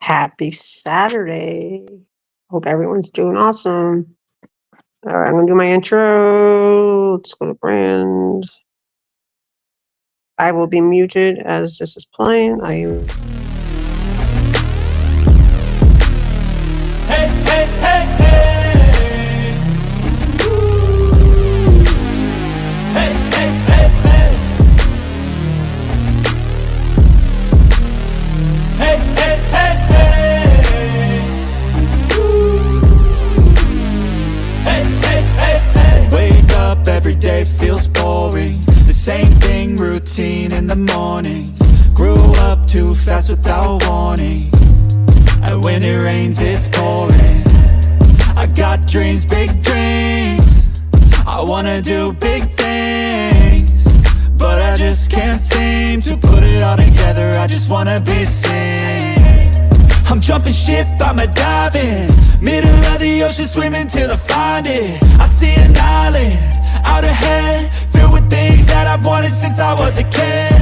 Happy Saturday. Hope everyone's doing awesome. All right, I'm going to do my intro. Let's go to brand. I will be muted as this is playing. Hey, hey, hey, hey. Ooh. Hey, hey, hey, hey. Hey, hey, hey, hey. Ooh. Hey, hey, hey, hey. Wake up, every day feels boring. The same thing, routine in the morning. Grew up too fast without warning. And when it rains, it's pouring. I got dreams, big dreams. I wanna do big things, but I just can't seem to put it all together. I just wanna be seen. I'm jumping ship, I'm a diving. Middle of the ocean, swimming till I find it. I see an island, out ahead, filled with things that I've wanted since I was a kid.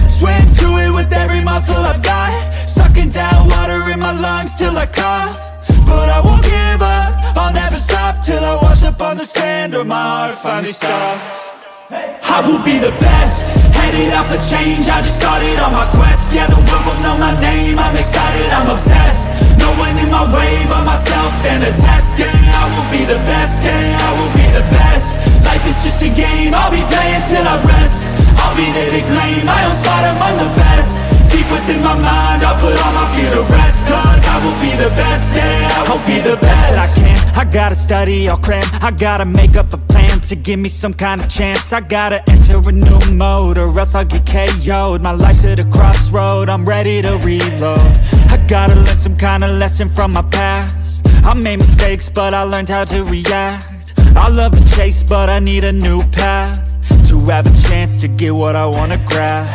Swim to it with every muscle I've got, sucking down water in my lungs till I cough. But I won't give up, I'll never stop till I wash up on the sand or my heart finally stops. I will be the best, headed out for change, I just started on my quest. Yeah, the world will know my name, I'm excited, I'm obsessed. No one in my way but myself and a test. Yeah, I will be the best, yeah, I will be the best. Life is just a game, I'll be playing till I rest. I'll be there to claim my own spot among the best. Deep within my mind, I'll put all my fear to rest. Cause I will be the best, yeah, I'll be the best that I can. I gotta study, I'll cram, I gotta make up a plan to give me some kind of chance. I gotta enter a new mode or else I'll get KO'd. My life's at a crossroad, I'm ready to reload. I gotta learn some kind of lesson from my past. I made mistakes, but I learned how to react. I love the chase, but I need a new path to have a chance to get what I wanna grab.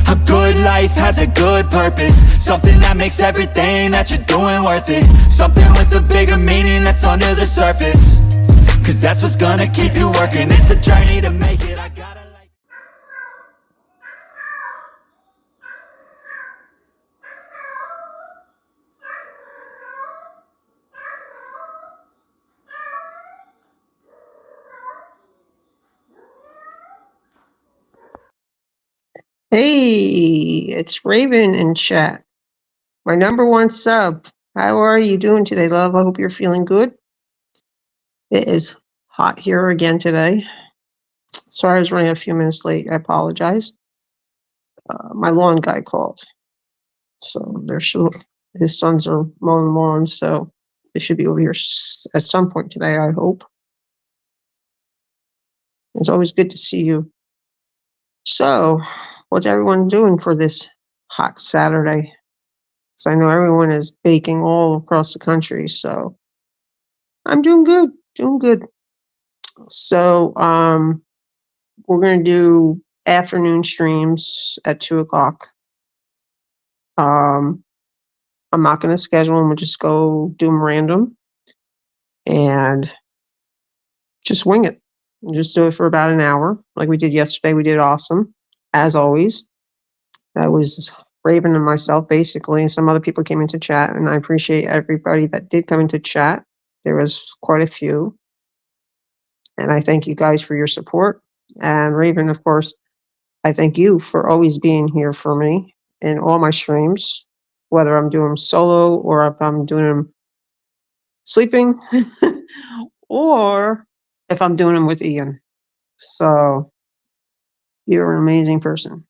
A good life has a good purpose, something that makes everything that you're doing worth it. Something with a bigger meaning that's under the surface, cause that's what's gonna keep you working. It's a journey to make it, I gotta like. Hey, it's Raven in chat. My number one sub. How are you doing today, love? I hope you're feeling good. It is hot here again today. Sorry I was running a few minutes late. I apologize. My lawn guy called. So his sons are mowing lawns, so they should be over here at some point today, I hope. It's always good to see you. So, what's everyone doing for this hot Saturday? Because I know everyone is baking all across the country, so I'm doing good, doing good. So, we're going to do afternoon streams at 2:00. I'm not going to schedule them. We'll just go do them random and just wing it. Just do it for about an hour. Like we did yesterday. We did awesome, as always. That was Raven and myself, basically, and some other people came into chat, and I appreciate everybody that did come into chat. There was quite a few, and I thank you guys for your support. And Raven, of course, I thank you for always being here for me in all my streams, whether I'm doing them solo or if I'm doing them sleeping, or if I'm doing them with Ian. So you're an amazing person.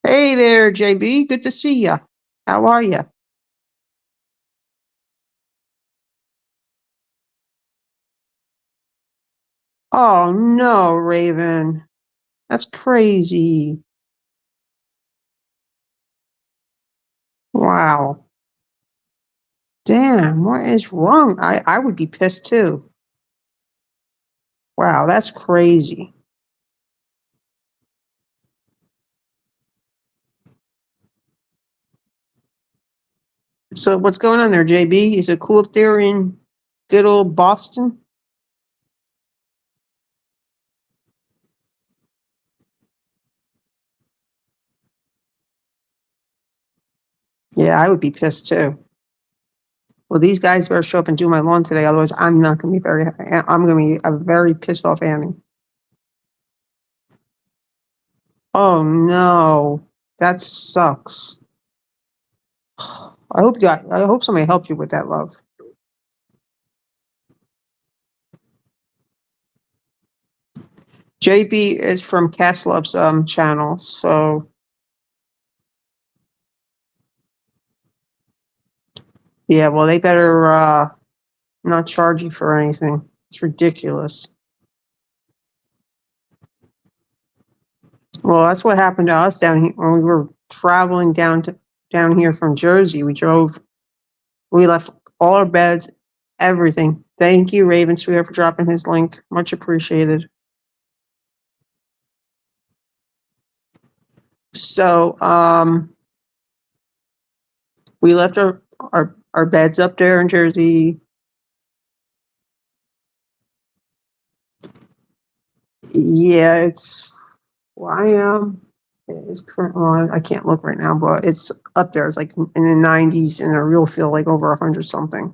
Hey there, JB. Good to see ya. How are ya? Oh no, Raven. That's crazy. Wow. Damn, what is wrong? I would be pissed too. Wow, that's crazy. So what's going on there, JB? Is it cool up there in good old Boston? Yeah, I would be pissed too. Well, these guys better show up and do my lawn today. Otherwise, I'm not going to be very happy. I'm going to be a very pissed off Annie. Oh no, that sucks. I hope somebody helped you with that, love. JB is from Cass Love's channel, so yeah. Well, they better not charge you for anything. It's ridiculous. Well, that's what happened to us down here when we were traveling down here from Jersey. We left all our beds, everything. Thank you, Raven Sweetheart, for dropping his link. Much appreciated. So, we left our beds up there in Jersey. Yeah, it's it's current on. I can't look right now, but it's up there. It's like in the 90s, and a real feel like over 100 something.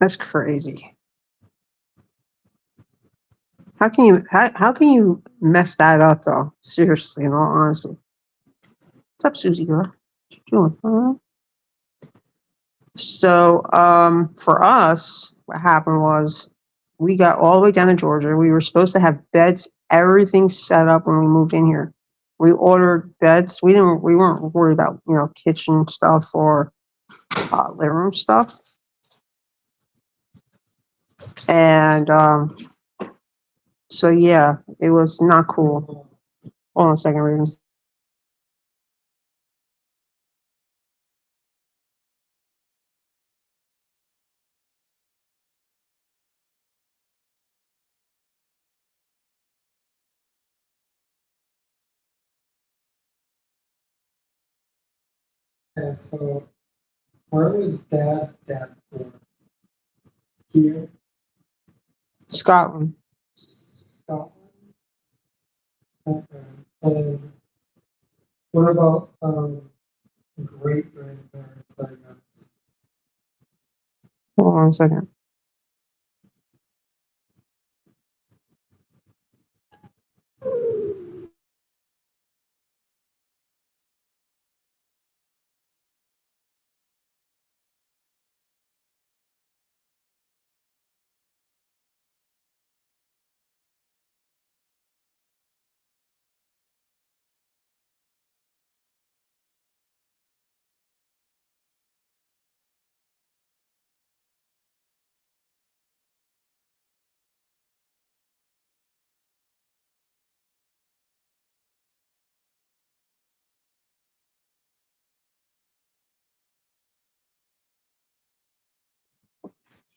That's crazy. How can you mess that up though? Seriously, in all honesty. What's up, Susie girl? What you doing? Huh? So, for us, what happened was we got all the way down to Georgia. We were supposed to have beds, everything set up when we moved in here. We ordered beds. We weren't worried about, kitchen stuff or living room stuff. And, so yeah, it was not cool. Hold on a second, Raven. And so, where was Dad's dad born? Here, Scotland. Scotland. Okay. And what about great grandparents? I guess. Hold on a second.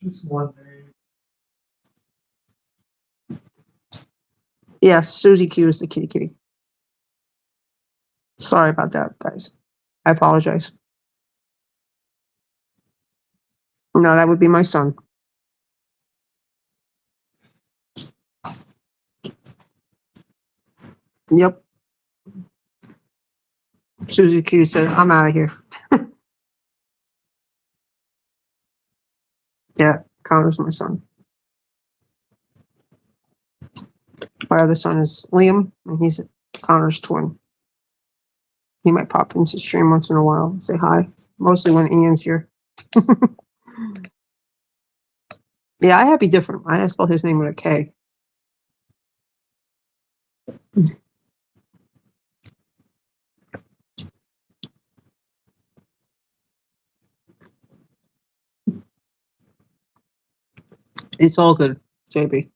Just wondering. Yes, Susie Q is the kitty kitty. Sorry about that, guys. I apologize. No, that would be my son. Yep. Susie Q said, I'm out of here. Yeah, Connor's my son. My other son is Liam, and he's Connor's twin. He might pop into the stream once in a while and say hi, mostly when Ian's here. Yeah, I had to be different. I had to spell his name with a K. It's all good, JB.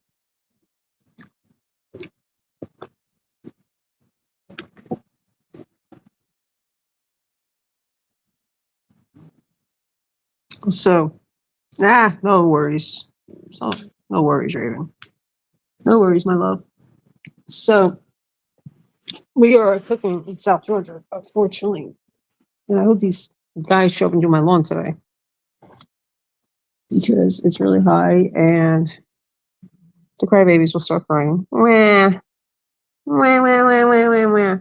So, no worries. So, no worries, Raven. No worries, my love. So, we are cooking in South Georgia, unfortunately. And I hope these guys show up and do my lawn today. Because it's really high and The crybabies will start crying. Wah, wah, wah, wah, wah, wah, wah.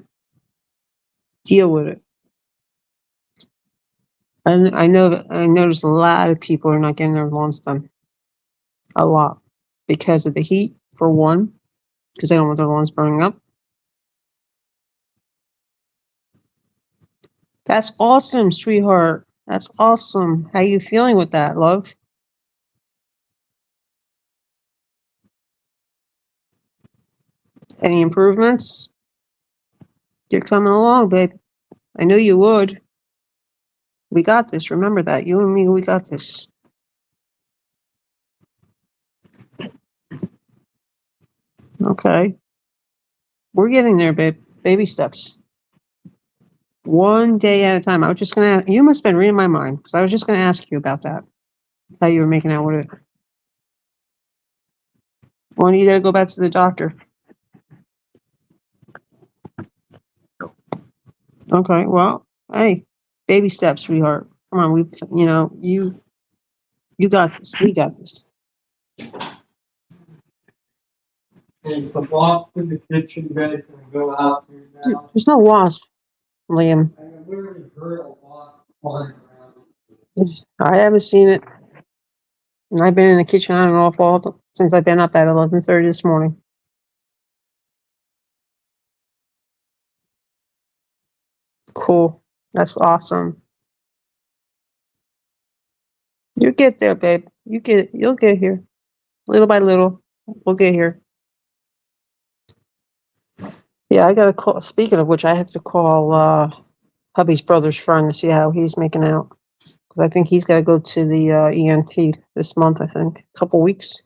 Deal with it. And I noticed a lot of people are not getting their lawns done. A lot. Because of the heat, for one, because they don't want their lawns burning up. That's awesome, sweetheart. That's awesome. How you feeling with that, love? Any improvements? You're coming along, babe. I knew you would. We got this. Remember that. You and me, we got this. Okay. We're getting there, babe. Baby steps. One day at a time. I was just going to, you must have been reading my mind because I was just going to ask you about that. How you were making out with it. When are you going to go back to the doctor? Okay. Well, hey, baby steps, sweetheart. Come on. You got this. We got this. Hey, so wasp in the kitchen ready to go out there now. There's no wasp, Liam. I literally heard a wasp flying around. I haven't seen it. And I've been in the kitchen on and off all since I've been up at 11:30 this morning. Cool. That's awesome. You'll get there, babe. You'll get here. Little by little. We'll get here. Yeah, I gotta call. Speaking of which, I have to call hubby's brother's friend to see how he's making out. Because I think he's got to go to the ENT this month. I think a couple weeks.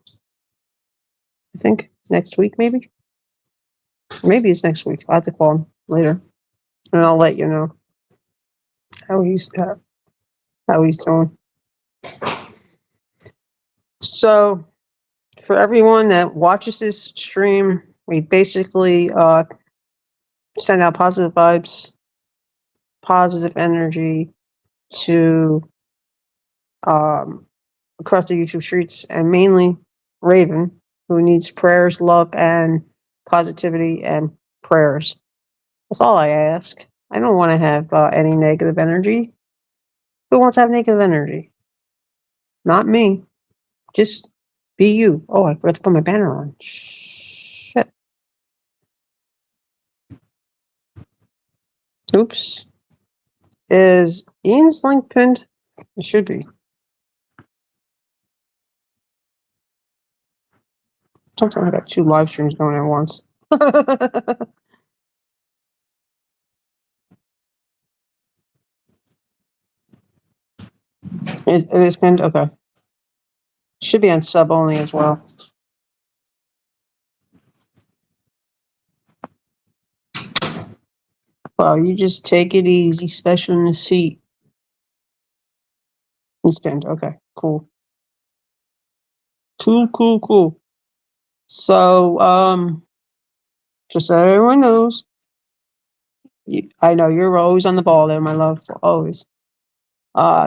I think next week, maybe. Maybe it's next week. I'll have to call him later, and I'll let you know how he's doing. So, for everyone that watches this stream, we basically send out positive vibes, positive energy to across the YouTube streets, and mainly Raven, who needs prayers, love, and positivity and prayers. That's all I ask. I don't want to have any negative energy. Who wants to have negative energy? Not me. Just be you. Oh, I forgot to put my banner on. Shit. Oops. Is Ian's link pinned? It should be. Sometimes I got 2 live streams going at once. It is pinned? Okay. Should be on sub only as well. Well, you just take it easy, special in the seat. It's pinned. Okay, cool. Cool. So, just so everyone knows, I know you're always on the ball there, my love, always.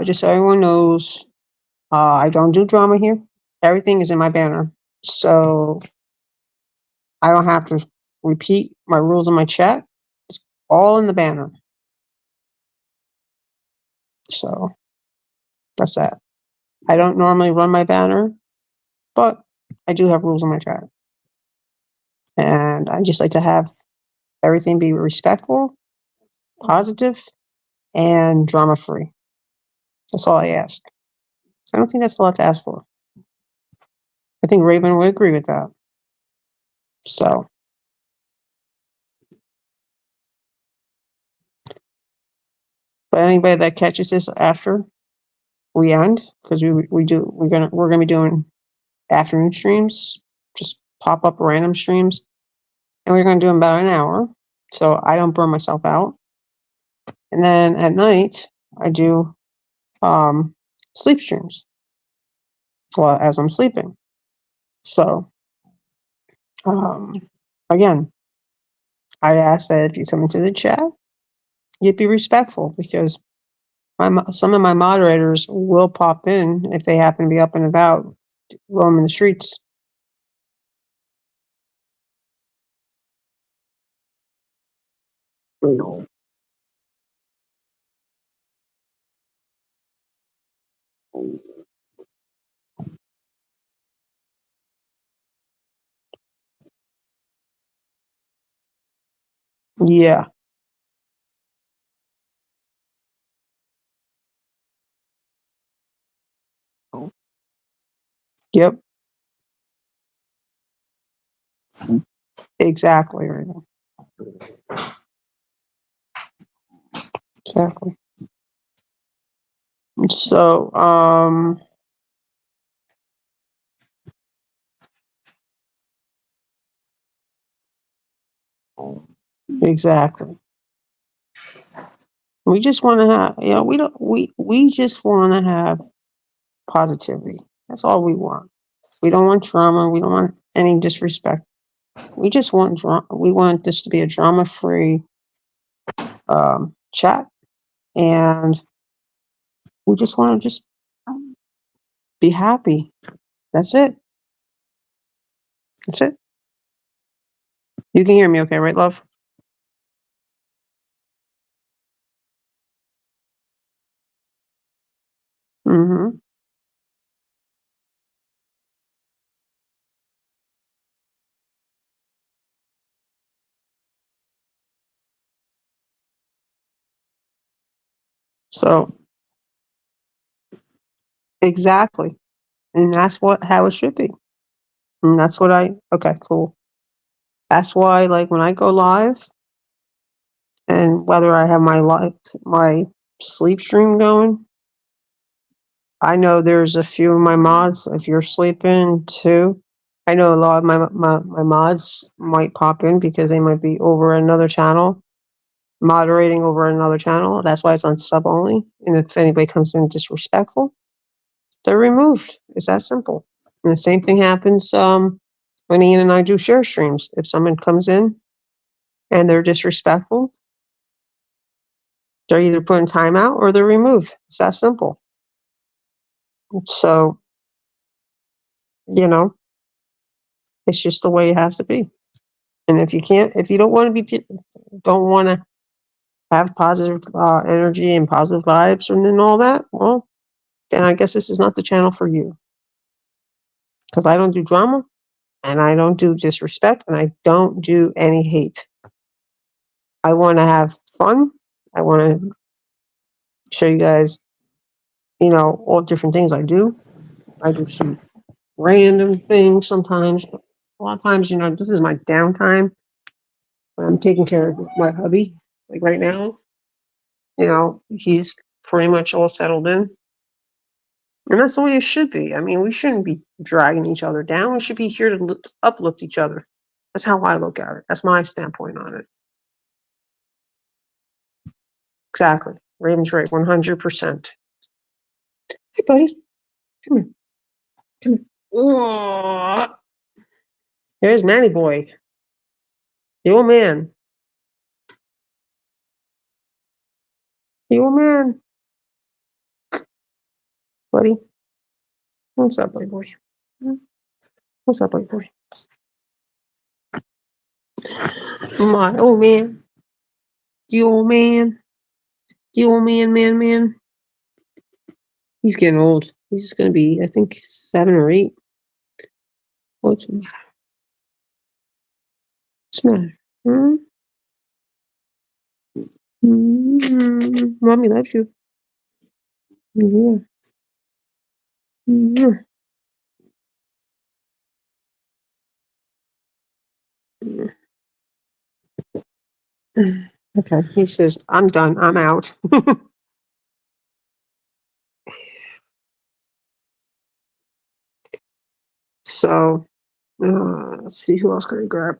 Just so everyone knows, I don't do drama here. Everything is in my banner. So I don't have to repeat my rules in my chat. It's all in the banner. So that's that. I don't normally run my banner, but I do have rules in my chat. And I just like to have everything be respectful, positive, and drama free. That's all I ask. I don't think that's a lot to ask for. I think Raven would agree with that. So, but anybody that catches this after we end, because we're gonna be doing afternoon streams, just pop up random streams, and we're gonna do them about an hour, so I don't burn myself out. And then at night, I do sleep streams. Well, as I'm sleeping. So, again, I ask that if you come into the chat, you be respectful, because some of my moderators will pop in if they happen to be up and about roaming the streets. Yeah. Yep. Exactly. Right. Exactly. So, exactly. We just want to have, we don't, we just want to have positivity. That's all we want. We don't want drama. We don't want any disrespect. We just want we want this to be a drama-free chat, and we just want to just be happy. That's it. That's it. You can hear me, okay, right, love? Mm-hmm. So exactly, and that's how it should be. And that's what okay, cool. That's why, like, when I go live, and whether I have my sleep stream going, I know there's a few of my mods. If you're sleeping too, I know a lot of my mods might pop in because they might be over another channel, moderating over another channel. That's why it's on sub only. And if anybody comes in disrespectful, they're removed. It's that simple. And the same thing happens when Ian and I do share streams. If someone comes in and they're disrespectful, they're either put in timeout or they're removed. It's that simple. So, it's just the way it has to be. And if you don't want to don't want to have positive energy and positive vibes and all that, well, then I guess this is not the channel for you. Because I don't do drama, and I don't do disrespect, and I don't do any hate. I want to have fun. I want to show you guys, all different things I do. I do some random things sometimes. But a lot of times, this is my downtime. I'm taking care of my hubby. Like right now, he's pretty much all settled in. And that's the way it should be. I mean, we shouldn't be dragging each other down. We should be here to uplift each other. That's how I look at it. That's my standpoint on it. Exactly. Raven's right, 100%. Hey, buddy. Come here. Come here. Oh, there's Manny Boy, the old man. The old man. Buddy. What's up, buddy boy? What's up, buddy boy? My old man. The old man. The old man. He's getting old. He's just going to be, I think, 7 or 8. What's the matter? What's the matter? Hmm? Mommy loves you. Yeah. Mm. Okay. He says, I'm done. I'm out. So, let's see who else can I grab.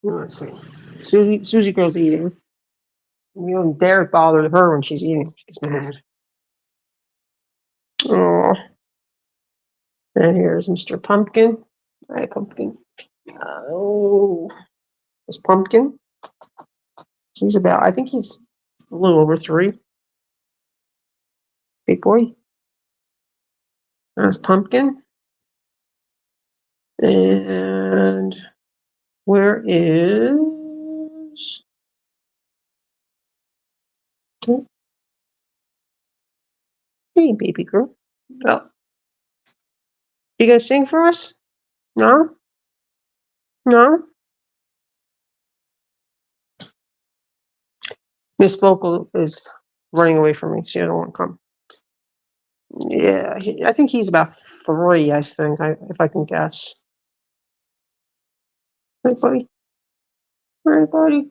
Let's see. Susie girl's eating. You don't dare bother her when she's eating. She's mad. Oh. And here's Mr. Pumpkin. Hi, Pumpkin. Oh. This Pumpkin. I think he's a little over 3. Big boy. That's Pumpkin. And where is Hey, baby girl. Oh, you gonna sing for us? No? No? Miss Vocal is running away from me. She doesn't want to come. Yeah, I think he's about 3, I think, if I can guess. Hey, buddy. Hey, buddy.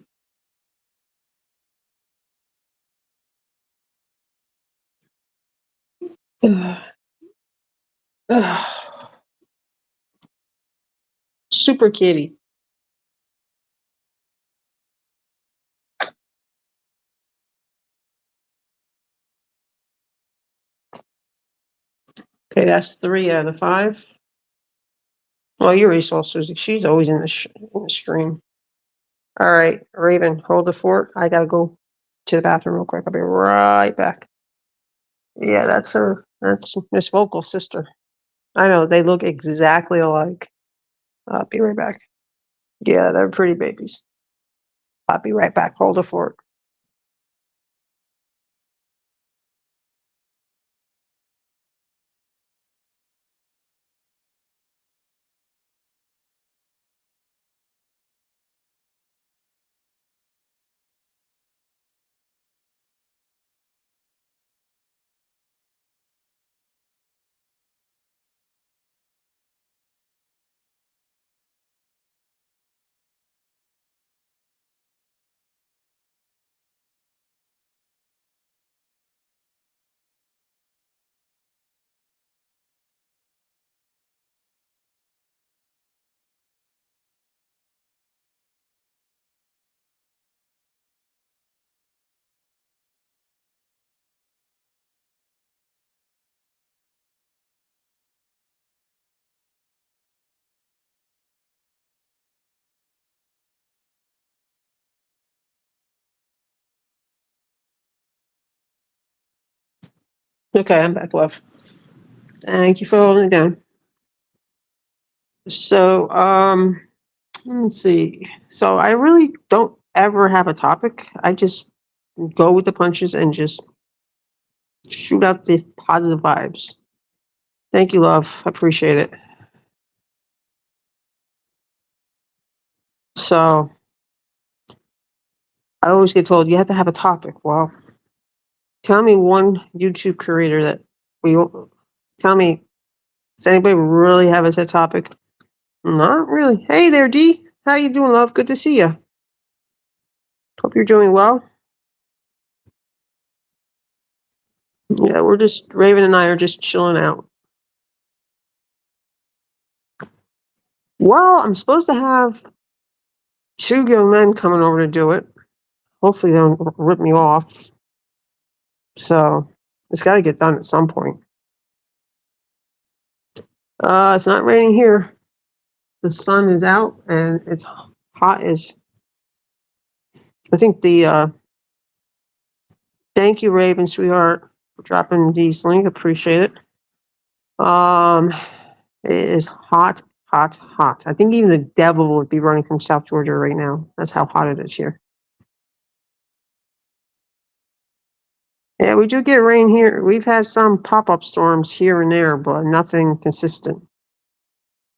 Super kitty. Okay, that's 3 out of 5. Well, you're Ace well, Susie. She's always in the stream. All right, Raven, hold the fort. I gotta go to the bathroom real quick. I'll be right back. Yeah, that's her. That's Miss Vocal's sister. I know, they look exactly alike. I'll be right back. Yeah, they're pretty babies. I'll be right back. Hold the fort. Okay, I'm back, love. Thank you for holding it down. So, let's see. So I really don't ever have a topic. I just go with the punches and just shoot out the positive vibes. Thank you, love. I appreciate it. So I always get told you have to have a topic. Well, tell me one YouTube creator that we tell me. Does anybody really have a set topic? Not really. Hey there, D. How you doing, love? Good to see you. Hope you're doing well. Yeah, we're just Raven and I are just chilling out. Well, I'm supposed to have 2 young men coming over to do it. Hopefully, they don't rip me off. So it's got to get done at some point. It's not raining here. The sun is out and it's hot as. I think the. Thank you, Raven, sweetheart, for dropping these links. Appreciate it. It is hot, hot, hot. I think even the devil would be running from South Georgia right now. That's how hot it is here. Yeah, we do get rain here. We've had some pop-up storms here and there, but nothing consistent.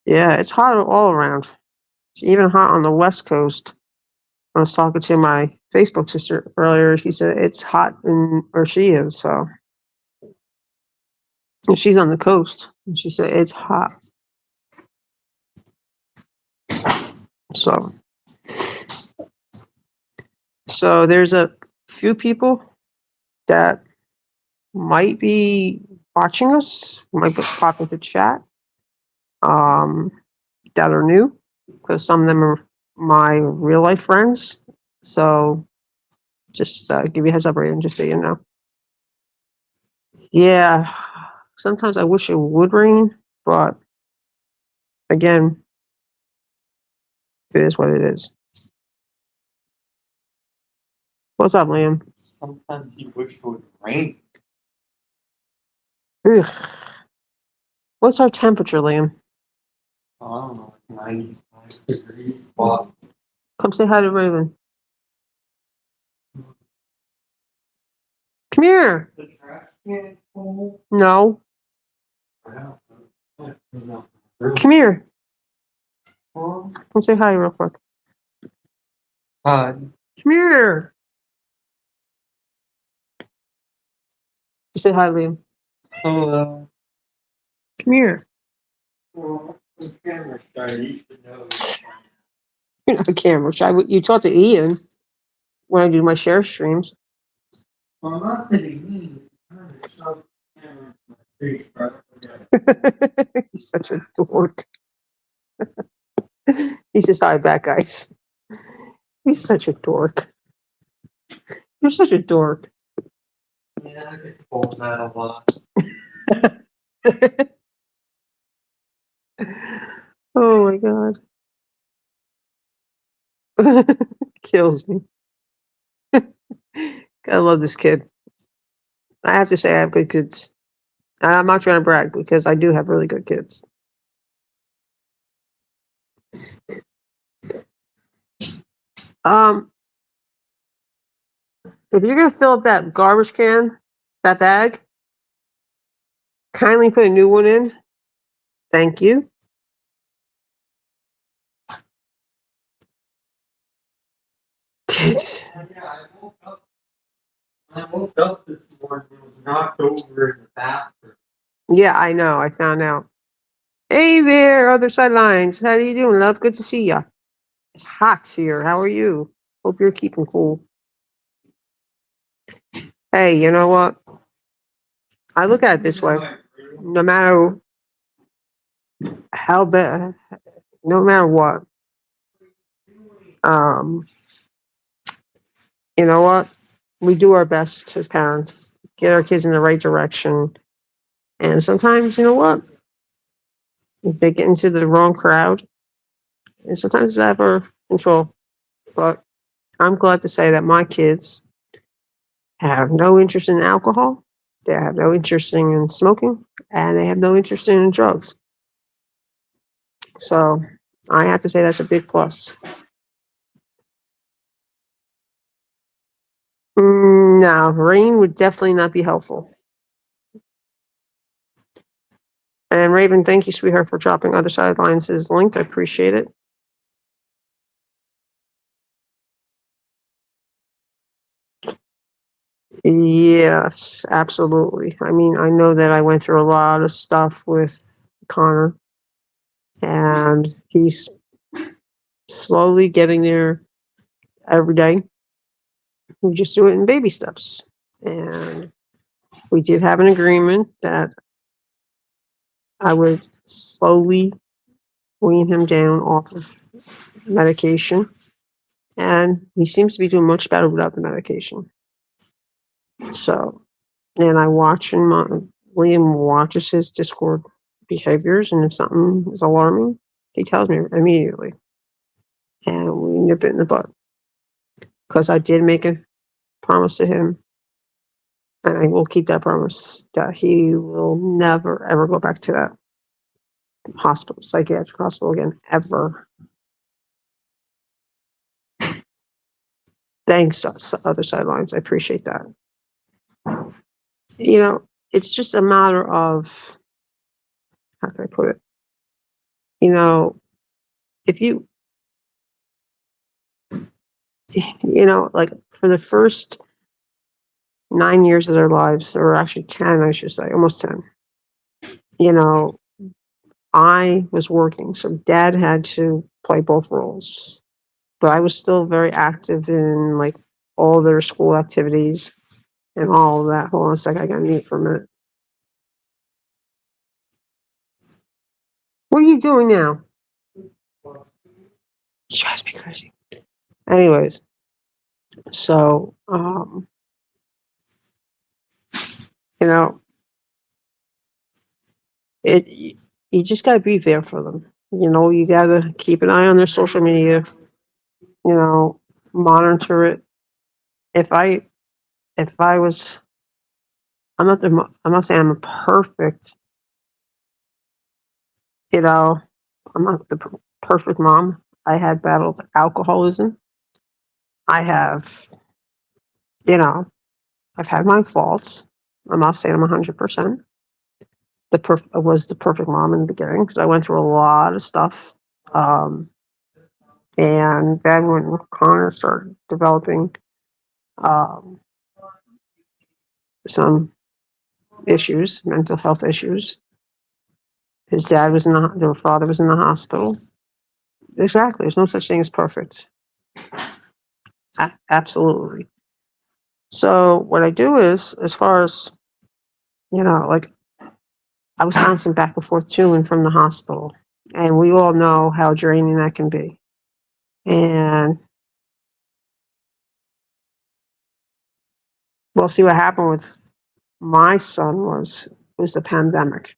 Yeah, it's hot all around. It's even hot on the West Coast. I was talking to my Facebook sister earlier. She said it's hot in where she is, so. And she's on the coast, and she said it's hot. So there's a few people that might be watching us, might pop into chat, that are new, because some of them are my real life friends. So just give you a heads up, Raven, just so you know. Yeah, sometimes I wish it would rain, but again, it is what it is. What's up, Liam? Sometimes you wish it would rain. Ugh. What's our temperature, Liam? I don't know, like 95 degrees. But Come say hi to Raven. Come here. The trash can full. No. Wow. Come here. Come say hi real quick. Hi. Come here. Say hi, Liam. Hello. Come here. Well, the camera started. You should know. You're not a camera shy. You talk to Ian when I do my share streams. Well, I'm not kidding me. I'm so camera in my face, bro. He's such a dork. He says hi back, guys. He's such a dork. You're such a dork. Yeah, I get pulled that a lot. Oh my god. Kills me. I love this kid. I have to say I have good kids. And I'm not trying to brag because I do have really good kids. If you're gonna fill up that garbage can, that bag, kindly put a new one in. Thank you. Yeah, I woke up this morning and was knocked over in the bathroom. Yeah, I know. I found out. Hey there, other sidelines. How are you doing, love? Good to see ya. It's hot here. How are you? Hope you're keeping cool. Hey, you know what? I look at it this way. No matter how bad, no matter what, you know what? We do our best as parents, get our kids in the right direction. And sometimes, you know what? If they get into the wrong crowd, and sometimes it's out of our control. But I'm glad to say that my kids have no interest in alcohol, they have no interest in smoking, and they have no interest in drugs. So I have to say that's a big plus. No, rain would definitely not be helpful. And Raven, thank you, sweetheart, for dropping Other Sidelines is linked. I appreciate it. Yes, absolutely. I mean, I know that I went through a lot of stuff with Connor, and he's slowly getting there every day. We just do it in baby steps. And we did have an agreement that I would slowly wean him down off of medication. And he seems to be doing much better without the medication. So, and I watch him, Liam watches his Discord behaviors, and if something is alarming, he tells me immediately. And we nip it in the bud. Because I did make a promise to him, and I will keep that promise, that he will never, ever go back to that hospital, psychiatric hospital again, ever. Thanks, Other Sidelines. I appreciate that. You know, it's just a matter of, how can I put it? You know, if you, like for the first 9 years of their lives, or actually 10, I should say, almost 10, I was working. So dad had to play both roles. But I was still very active in like all their school activities and all of that. Hold on a second, I gotta mute for a minute. What are you doing now? It drives me crazy. Anyways, so you just gotta be there for them. You gotta keep an eye on their social media, monitor it. If I was, I'm not saying I'm a perfect, I'm not the perfect mom. I had battled alcoholism. I have, I've had my faults. I'm not saying I'm 100%. I was the perfect mom in the beginning because I went through a lot of stuff. And then when Connor started developing um, some issues, mental health issues, his dad was their father was in the hospital. Exactly. There's no such thing as perfect. Absolutely. So what I do is, as far as, like I was bouncing back and forth to and from the hospital. And we all know how draining that can be. And well, see what happened with my son was the pandemic.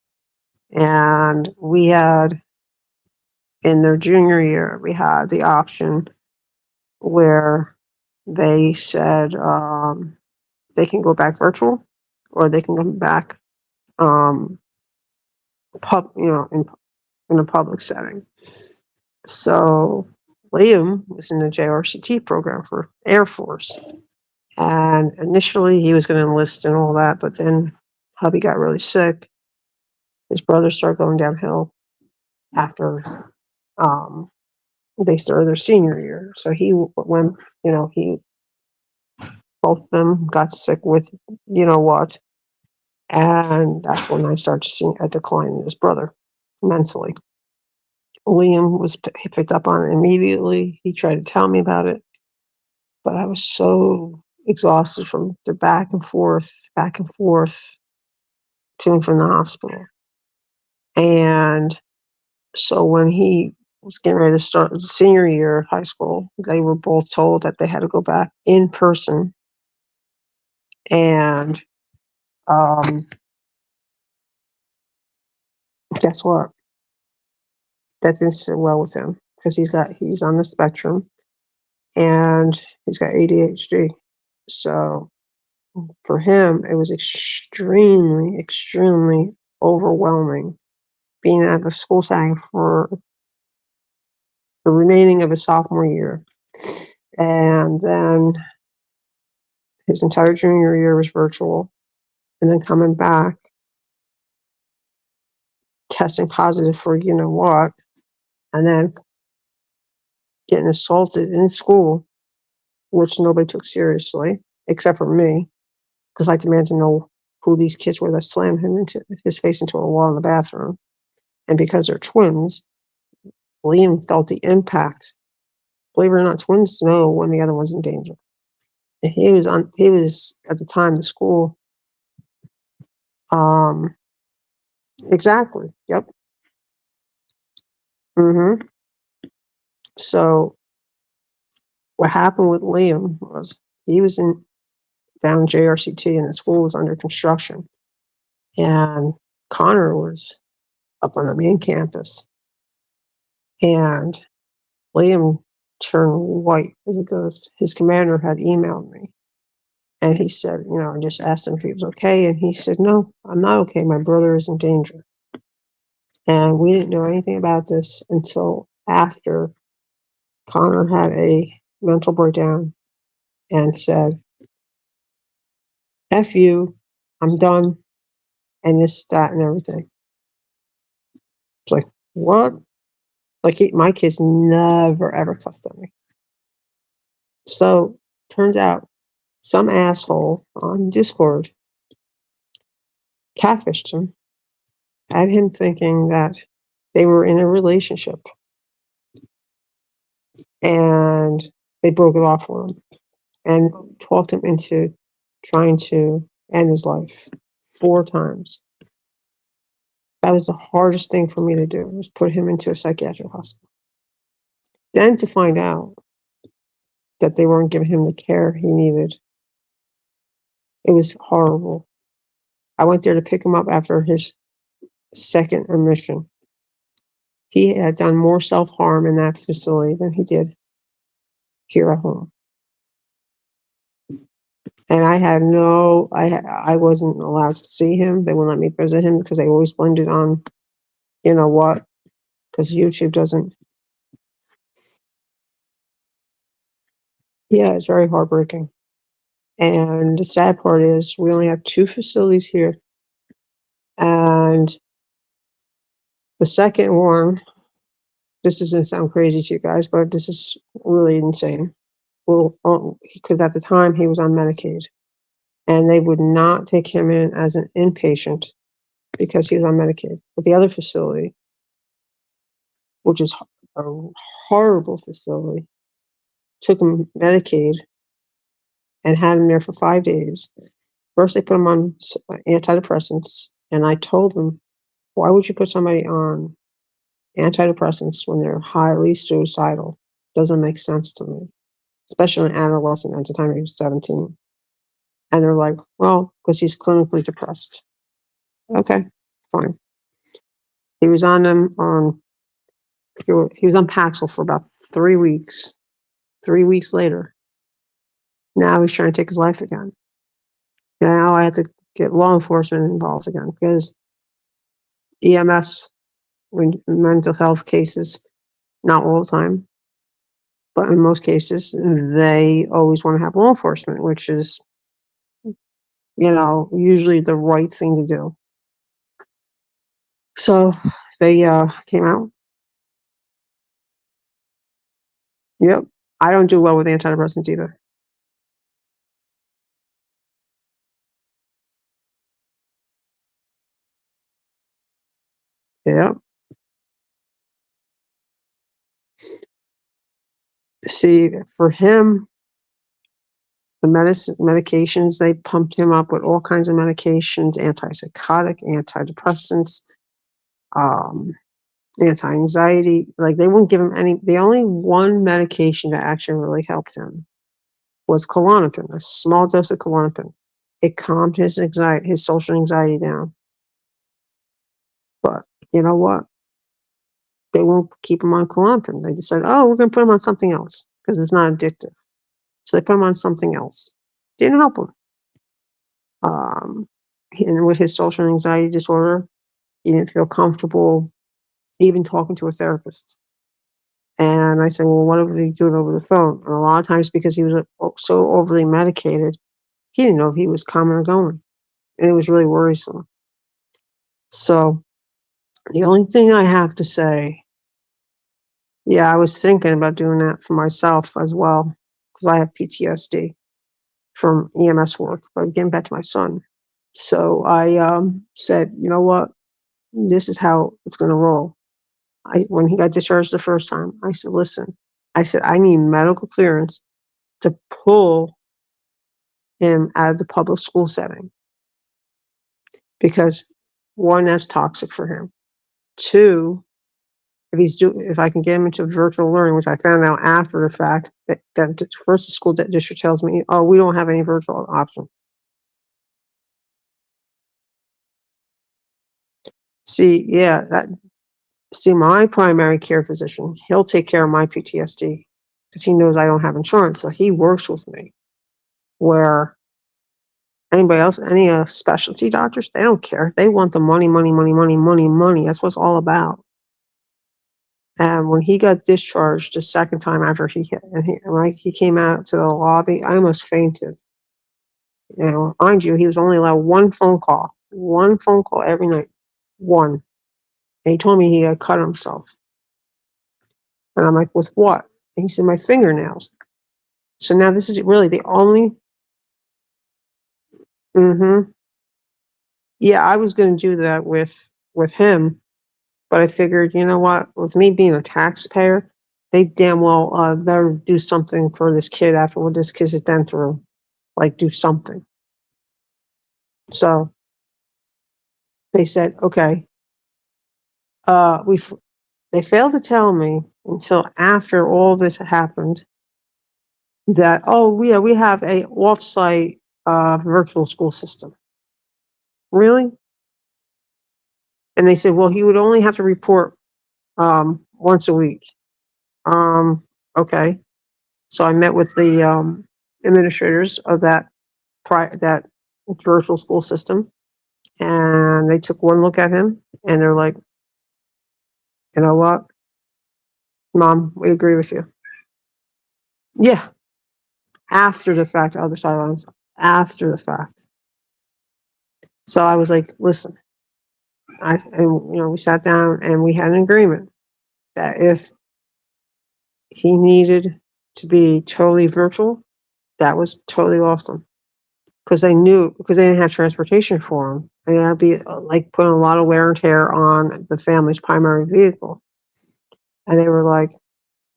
And we had, in their junior year, we had the option where they said they can go back virtual or they can come back um, in a public setting. So Liam was in the JRCT program for Air Force. And initially he was going to enlist and all that, but then hubby got really sick. His brother started going downhill after they started their senior year. So he went, both of them got sick with, what. And that's when I started seeing a decline in his brother mentally. Liam he picked up on it immediately. He tried to tell me about it, but I was so exhausted from the back and forth to and from the hospital. And so when he was getting ready to start the senior year of high school, they were both told that they had to go back in person. And guess what? That didn't sit well with him because he's on the spectrum and he's got ADHD. So for him, it was extremely, extremely overwhelming being at the school setting for the remaining of his sophomore year. And then his entire junior year was virtual. And then coming back, testing positive for you know what, and then getting assaulted in school, which nobody took seriously, except for me, because I demanded to know who these kids were that slammed his face into a wall in the bathroom. And because they're twins, Liam felt the impact. Believe it or not, twins know when the other one's in danger. And he was at the time the school. Exactly. Yep. So what happened with Liam was he was down JRCT and the school was under construction. And Connor was up on the main campus. And Liam turned white as a ghost. His commander had emailed me. And he said, I just asked him if he was okay. And he said, no, I'm not okay. My brother is in danger. And we didn't know anything about this until after Connor had a mental breakdown and said, F you, I'm done, and this, that, and everything. It's like, what? Like, my kids never, ever cussed at me. So, turns out, some asshole on Discord catfished him, had him thinking that they were in a relationship, and they broke it off for him, and talked him into trying to end his life 4 times. That was the hardest thing for me to do, was put him into a psychiatric hospital. Then to find out that they weren't giving him the care he needed, it was horrible. I went there to pick him up after his second admission. He had done more self-harm in that facility than he did here at home. And I wasn't allowed to see him. They wouldn't let me visit him because they always blamed it on, what, because YouTube doesn't. Yeah, it's very heartbreaking. And the sad part is we only have 2 facilities here. And the second one, this is gonna sound crazy to you guys, but this is really insane. Well, because at the time he was on Medicaid, and they would not take him in as an inpatient because he was on Medicaid. But the other facility, which is a horrible facility, took him Medicaid and had him there for 5 days. First, they put him on antidepressants, and I told them, why would you put somebody on antidepressants when they're highly suicidal? Doesn't make sense to me, especially an adolescent at the time he was 17. And they're like, well, because he's clinically depressed. Okay, fine. He was on them he was on Paxil for about 3 weeks. 3 weeks later, now he's trying to take his life again. Now I have to get law enforcement involved again because EMS, when mental health cases, not all the time, but in most cases, they always want to have law enforcement, which is, usually the right thing to do. So they came out. Yep. I don't do well with antidepressants either. Yep. See, for him, the medications, they pumped him up with all kinds of medications, antipsychotic, antidepressants, anti-anxiety. Like, they wouldn't give him the only one medication that actually really helped him was Klonopin, a small dose of Klonopin. It calmed his social anxiety down. But you know what? They won't keep him on Klonopin. They decided, we're going to put him on something else because it's not addictive. So they put him on something else. Didn't help him. And with his social anxiety disorder, he didn't feel comfortable even talking to a therapist. And I said, well, what are they doing over the phone? And a lot of times, because he was so overly medicated, he didn't know if he was coming or going. And it was really worrisome. So the only thing I have to say, yeah, I was thinking about doing that for myself as well, because I have PTSD from EMS work, but getting back to my son. So I said, you know what? This is how it's going to roll. When he got discharged the first time, I said, listen, I need medical clearance to pull him out of the public school setting. Because 1, that's toxic for him. 2, if I can get him into virtual learning, which I found out after the fact, that first the school district tells me, we don't have any virtual option. See, my primary care physician, he'll take care of my PTSD because he knows I don't have insurance. So he works with me. Where anybody else, any specialty doctors, they don't care. They want the money, money, money, money, money, money. That's what it's all about. And when he got discharged the second time after he came out to the lobby, I almost fainted. Mind you, he was only allowed one phone call every night. One. And he told me he had cut himself. And I'm like, with what? And he said, my fingernails. So now this is really the only. Yeah, I was going to do that with him, but I figured, you know what? With me being a taxpayer, they damn well better do something for this kid after what this kid has been through. Like, do something. So they said, okay. They failed to tell me until after all this happened that, we have a off-site virtual school system. Really? And they said, well, he would only have to report once a week. Okay. So I met with the administrators of that virtual school system, and they took one look at him, and they're like, you know what, Mom, we agree with you. Yeah. After the fact, other sidelines. after the fact. So I was like, listen, we sat down and we had an agreement that if he needed to be totally virtual, that was totally awesome. Because they didn't have transportation for him. And that'd be like putting a lot of wear and tear on the family's primary vehicle. And they were like,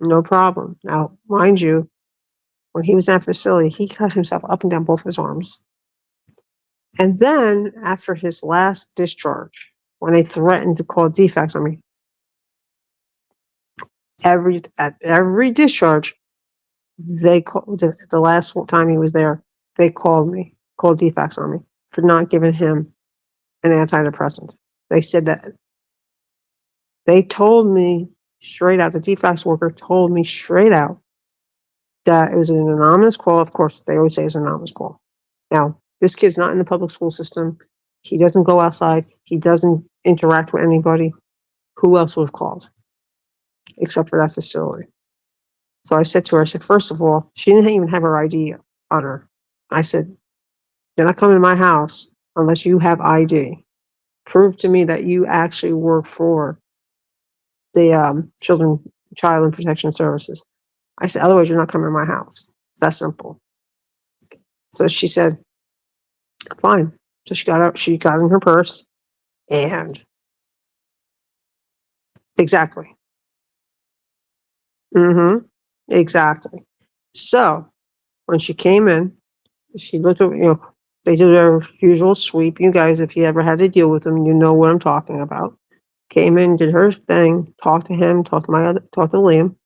no problem. Now, mind you, when he was in that facility, he cut himself up and down both his arms. And then after his last discharge, when they threatened to call defects on me, at every discharge, the last time he was there, they called defects on me for not giving him an antidepressant. They said that they told me straight out, the defects worker told me straight out that it was an anonymous call. Of course, they always say it's an anonymous call. Now, this kid's not in the public school system. He doesn't go outside. He doesn't interact with anybody. Who else would have called except for that facility? So I said to her, first of all, she didn't even have her ID on her. I said, you're not coming to my house unless you have ID. Prove to me that you actually work for the Child and Protection Services. I said, otherwise you're not coming to my house. It's that simple. So she said, fine. So she got in her purse and exactly. Exactly. So when she came in, she looked at, they do their usual sweep. You guys, if you ever had to deal with them, you know what I'm talking about. Came in, did her thing, talked to him, talked to Liam.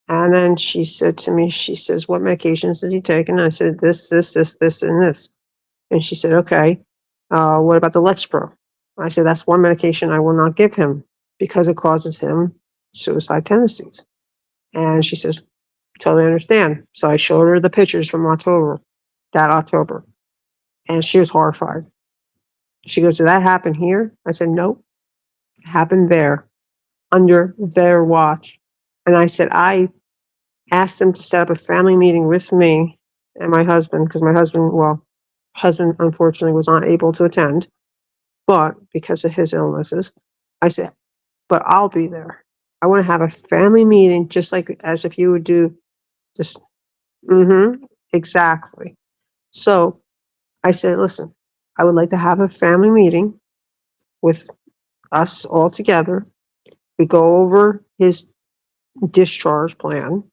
And then she said to me, she says, what medications does he take? And I said, this, and this. And she said, okay, what about the Lexapro? I said, that's one medication I will not give him because it causes him suicide tendencies. And she says, totally understand. So I showed her the pictures from that October. And she was horrified. She goes, did that happen here? I said, nope. It happened there, under their watch. And I said, I asked them to set up a family meeting with me and my husband, because my husband unfortunately was not able to attend, but because of his illnesses, I said, but I'll be there. I want to have a family meeting, just like as if you would do this. Exactly. So I said, listen, I would like to have a family meeting with us all together. We go over his discharge plan.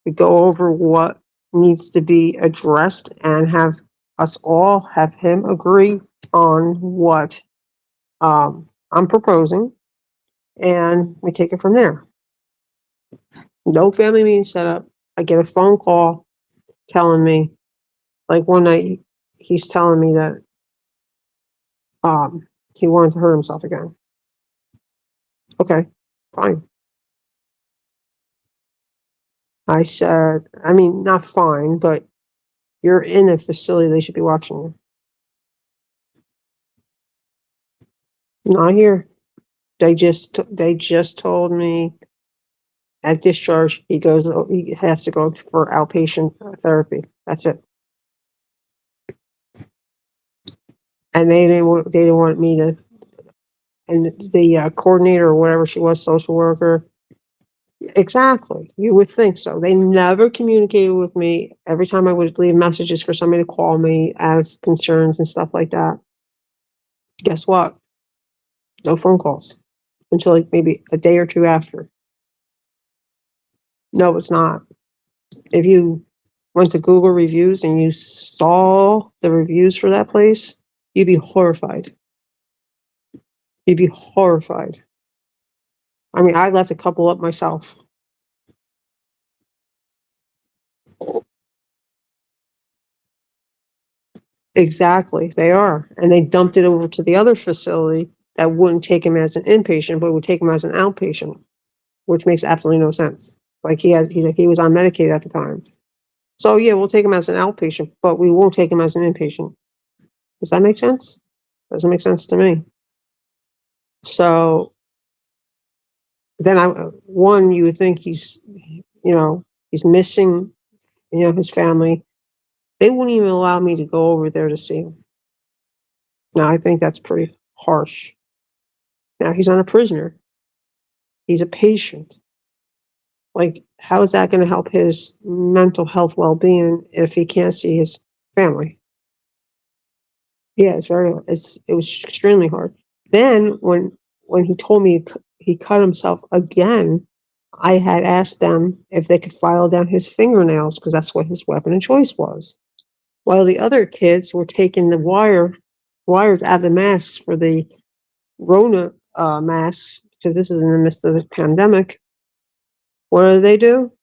We go over what needs to be addressed and have him agree on what I'm proposing, and we take it from there. No family meeting set up. I get a phone call telling me, like one night, he's telling me that he wanted to hurt himself again. Okay, fine. I said, I mean, not fine, but you're in a facility, they should be watching you. Not here. They just told me at discharge he has to go for outpatient therapy. That's it. And they didn't want me to. And the coordinator or whatever she was, social worker. Exactly. You would think so. They never communicated with me. Every time I would leave messages for somebody to call me out of concerns and stuff like that. Guess what? No phone calls until like maybe a day or two after. No, it's not. If you went to Google reviews and you saw the reviews for that place, you'd be horrified. You'd be horrified. I mean, I left a couple up myself. Exactly, they are. And they dumped it over to the other facility that wouldn't take him as an inpatient, but would take him as an outpatient, which makes absolutely no sense. Like he was on Medicaid at the time. So yeah, we'll take him as an outpatient, but we won't take him as an inpatient. Does that make sense? Doesn't make sense to me. So then you would think he's missing, his family. They wouldn't even allow me to go over there to see him. Now, I think that's pretty harsh. Now, he's not a prisoner. He's a patient. Like, how is that going to help his mental health well-being if he can't see his family? Yeah, it was extremely hard. Then when he told me he cut himself again, I had asked them if they could file down his fingernails because that's what his weapon of choice was. While the other kids were taking the wires out of the masks for the Rona masks, because this is in the midst of the pandemic, what do?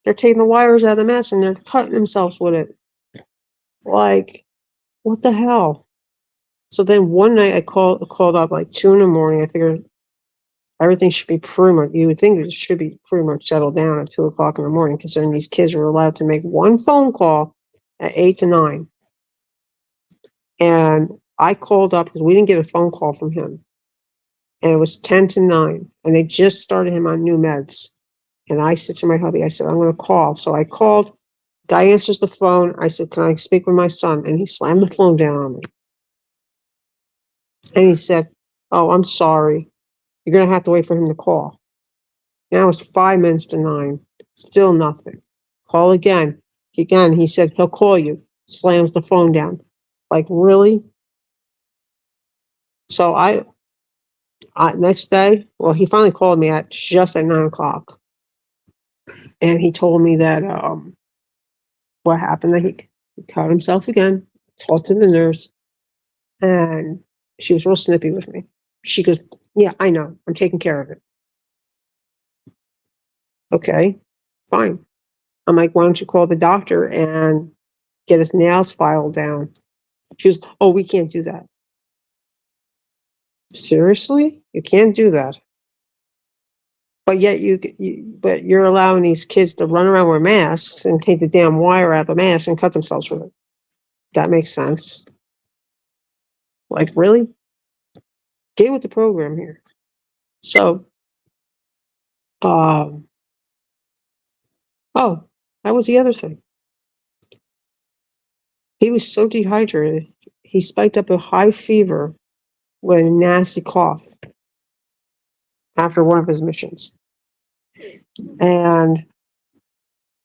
They're taking the wires out of the mask and they're cutting themselves with it. Like, what the hell? So then one night I called up like 2 a.m. I figured everything should be pretty much, you would think it should be pretty much settled down at 2 o'clock in the morning, considering these kids were allowed to make one phone call at 8 to 9. And I called up because we didn't get a phone call from him. And it was 10 to 9. And they just started him on new meds. And I said to my hubby, I said, I'm going to call. So I called. Guy answers the phone. I said, can I speak with my son? And he slammed the phone down on me. And he said, oh, I'm sorry. You're going to have to wait for him to call. Now it's 5 minutes to 9. Still nothing. Call again. Again, he said, he'll call you. Slams the phone down. Like, really? So I next day, well, he finally called me just at 9 o'clock. And he told me that what happened, that he cut himself again, talked to the nurse, and she was real snippy with me. She goes, yeah, I know. I'm taking care of it. Okay, fine. I'm like, why don't you call the doctor and get his nails filed down? She goes, oh, we can't do that. Seriously? You can't do that. But yet but you're allowing these kids to run around with masks and take the damn wire out of the mask and cut themselves with it. That makes sense. Like, really? Get with the program here. So, oh, that was the other thing. He was so dehydrated. He spiked up a high fever with a nasty cough after one of his missions. And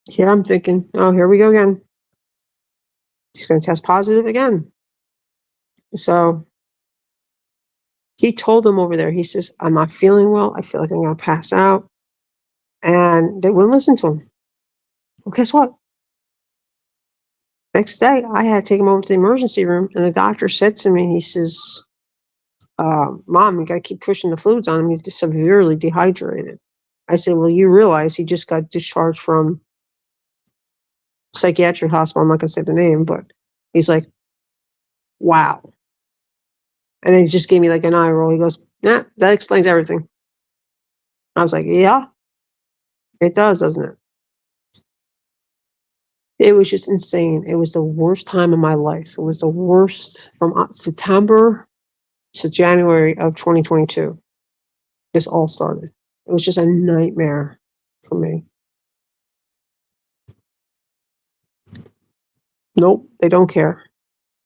here I'm thinking, oh, here we go again. He's going to test positive again. So he told them over there, he says, I'm not feeling well. I feel like I'm going to pass out. And they wouldn't listen to him. Well, guess what? Next day, I had to take him over to the emergency room, and the doctor said to me, he says, Mom, you got to keep pushing the fluids on him. He's just severely dehydrated. I said, well, you realize he just got discharged from psychiatric hospital. I'm not going to say the name, but he's like, wow. And then he just gave me like an eye roll. He goes, nah, that explains everything. I was like, yeah, it does, doesn't it? It was just insane. It was the worst time of my life. It was the worst from September to January of 2022. This all started. It was just a nightmare for me. Nope, they don't care.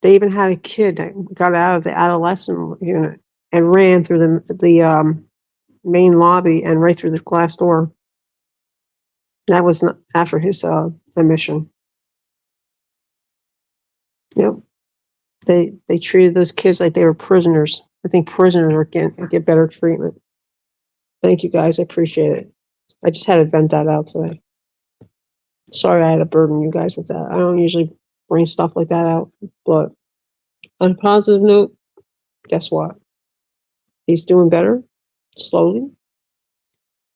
They even had a kid that got out of the adolescent unit and ran through the main lobby and right through the glass door. That was not after his admission. Yep. They treated those kids like they were prisoners. I think prisoners are get better treatment. Thank you guys. I appreciate it. I just had to vent that out today. Sorry I had to burden you guys with that. I don't usually bring stuff like that out. But on a positive note, guess what? He's doing better, slowly.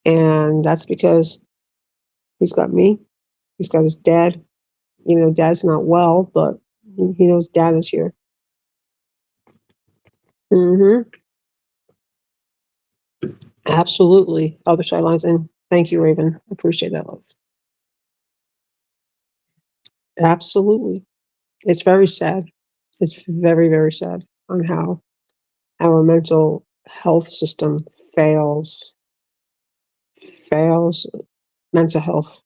And that's because he's got me. He's got his dad. You know, dad's not well, but he knows dad is here. Absolutely. Other sidelines. And thank you, Raven. I appreciate that, love. Absolutely. It's very sad. It's very, very sad on how our mental health system fails mental health.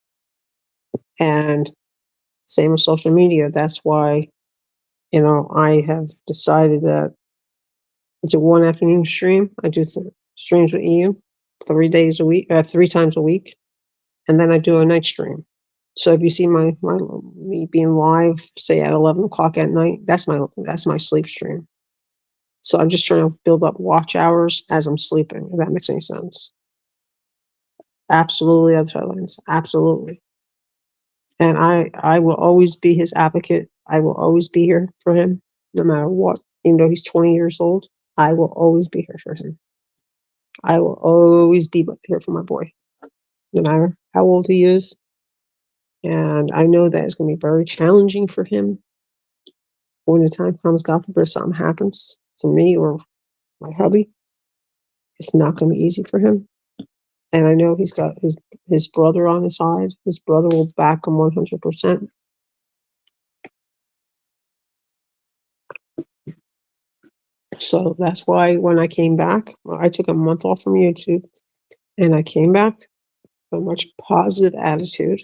And Same with social media. That's why, I have decided that it's a one afternoon stream. I do streams with Ian 3 days a week, 3 times a week, and then I do a night stream. So if you see my me being live, say at 11 o'clock at night, that's my sleep stream. So I'm just trying to build up watch hours as I'm sleeping, if that makes any sense. Absolutely, other headlines. Absolutely. And I will always be his advocate. I will always be here for him, no matter what. Even though he's 20 years old, I will always be here for him. I will always be here for my boy, no matter how old he is. And I know that it's going to be very challenging for him when the time comes. God forbid something happens to me or my hubby. It's not going to be easy for him. And I know he's got his brother on his side. His brother will back him 100%. So that's why when I came back, I took a month off from YouTube and I came back with a much positive attitude.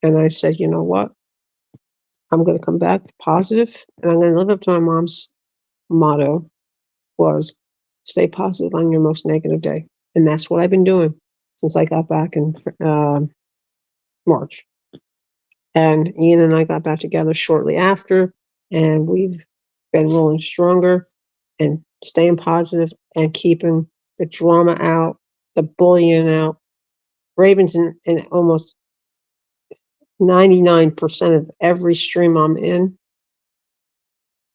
And I said, you know what? I'm going to come back positive and I'm going to live up to my mom's motto was stay positive on your most negative day. And that's what I've been doing since I got back in March. And Ian and I got back together shortly after, and we've been rolling stronger and staying positive and keeping the drama out, the bullying out. Raven's in almost 99% of every stream I'm in,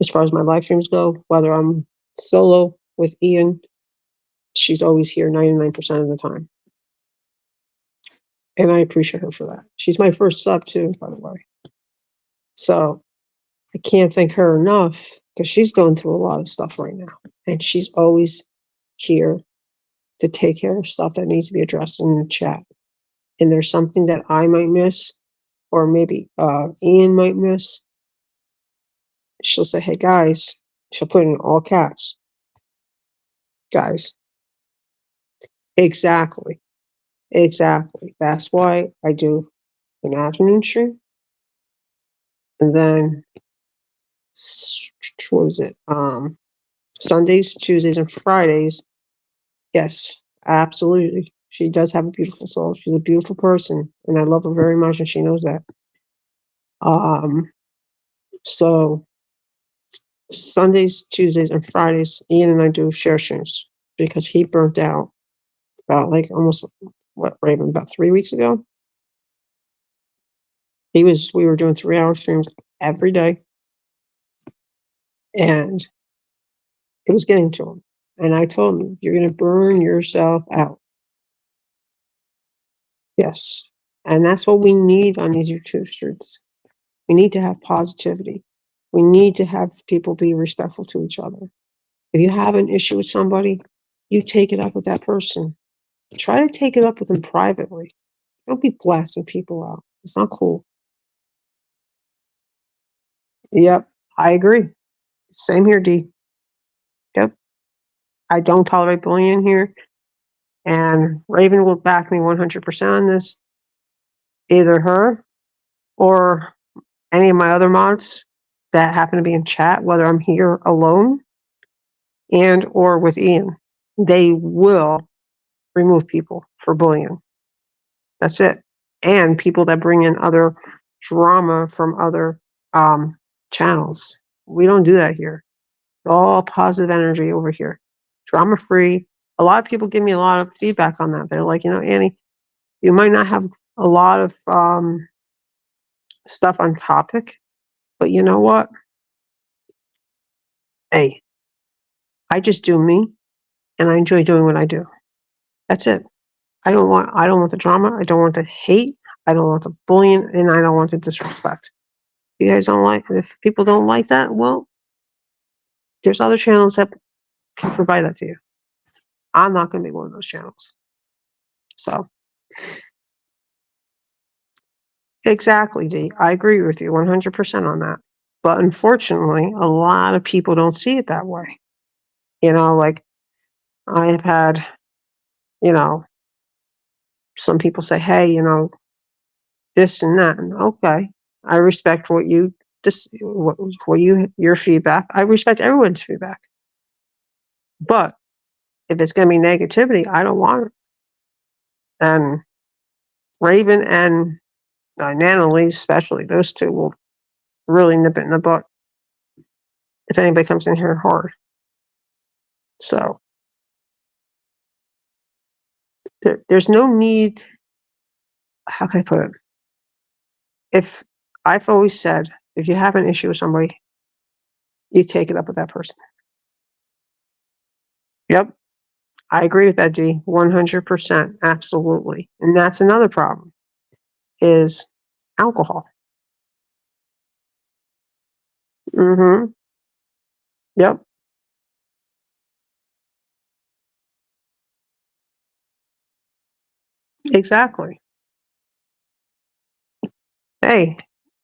as far as my live streams go, whether I'm solo with Ian, she's always here 99% of the time. And I appreciate her for that. She's my first sub too, by the way. So I can't thank her enough because she's going through a lot of stuff right now. And she's always here to take care of stuff that needs to be addressed in the chat. And there's something that I might miss, or maybe Ian might miss. She'll say, hey guys, she'll put it in all caps. Guys. Exactly. That's why I do an afternoon stream. And then, what was it? Sundays, Tuesdays, and Fridays. Yes, absolutely. She does have a beautiful soul. She's a beautiful person, and I love her very much, and she knows that. So Sundays, Tuesdays, and Fridays, Ian and I do share streams because he burnt out about Raven, about 3 weeks ago. We were doing 3-hour streams every day, and it was getting to him. And I told him, you're going to burn yourself out. Yes. And that's what we need on these YouTube streets. We need to have positivity. We need to have people be respectful to each other. If you have an issue with somebody, you take it up with that person. Try to take it up with them privately. Don't be blasting people out. It's not cool. Yep, I agree. Same here, D. Yep. I don't tolerate bullying here. And Raven will back me 100% on this. Either her or any of my other mods that happen to be in chat, whether I'm here alone and or with Ian, they will remove people for bullying. That's it. And people that bring in other drama from other channels. We don't do that here. All positive energy over here. Drama free. A lot of people give me a lot of feedback on that. They're like, Annie, you might not have a lot of stuff on topic, but you know what? Hey, I just do me and I enjoy doing what I do. That's it. I don't want the drama. I don't want the hate. I don't want the bullying, and I don't want the disrespect. If people don't like that, well, there's other channels that can provide that to you. I'm not going to be one of those channels. So, exactly, D. I agree with you 100% on that. But unfortunately, a lot of people don't see it that way. Like I have had, some people say, hey, this and that. And okay, I respect what you your feedback. I respect everyone's feedback. But if it's going to be negativity, I don't want it. And Raven and Nana Lee, especially, those two will really nip it in the butt if anybody comes in here hard. So there's no need. How can I put it? If I've always said, if you have an issue with somebody, you take it up with that person. Yep. I agree with that, G. 100%. Absolutely. And that's another problem is alcohol. Mm-hmm. Yep. Exactly. Hey,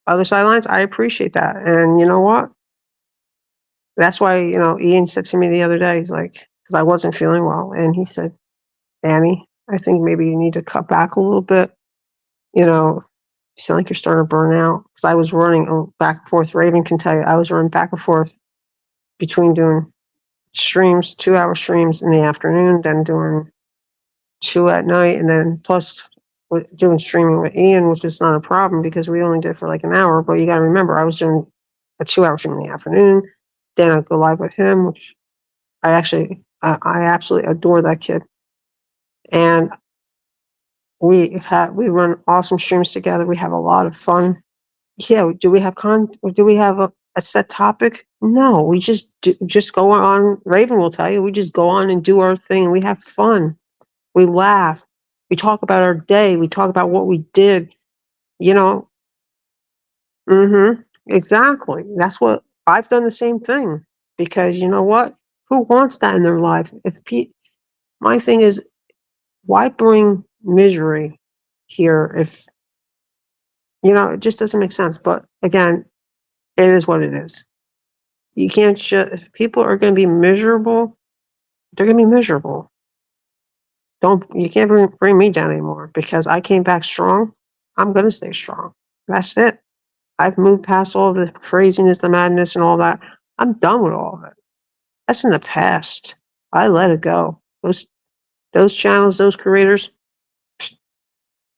other sidelines, I appreciate that. And you know what? That's why, Ian said to me the other day, he's like, because I wasn't feeling well. And he said, Annie, I think maybe you need to cut back a little bit. You sound like you're starting to burn out. Because I was running back and forth. Raven can tell you, I was running back and forth between doing streams, 2-hour streams in the afternoon, then doing 2 at night, and then plus doing streaming with Ian, which is not a problem because we only did for like an hour. But you got to remember, I was doing a 2-hour stream in the afternoon. Then I'd go live with him, which I absolutely adore that kid. And we run awesome streams together. We have a lot of fun. Yeah. Do we have a set topic? No, we just go on. Raven will tell you, we just go on and do our thing. We have fun. We laugh. We talk about our day. We talk about what we did. Exactly. That's what I've done the same thing because you know what? Who wants that in their life? My thing is, why bring misery here if it just doesn't make sense. But again, it is what it is. You can't if people are going to be miserable, they're going to be miserable. You can't bring me down anymore because I came back strong. I'm going to stay strong. That's it. I've moved past all the craziness, the madness, and all that. I'm done with all of it. That's in the past. I let it go. Those channels, those creators,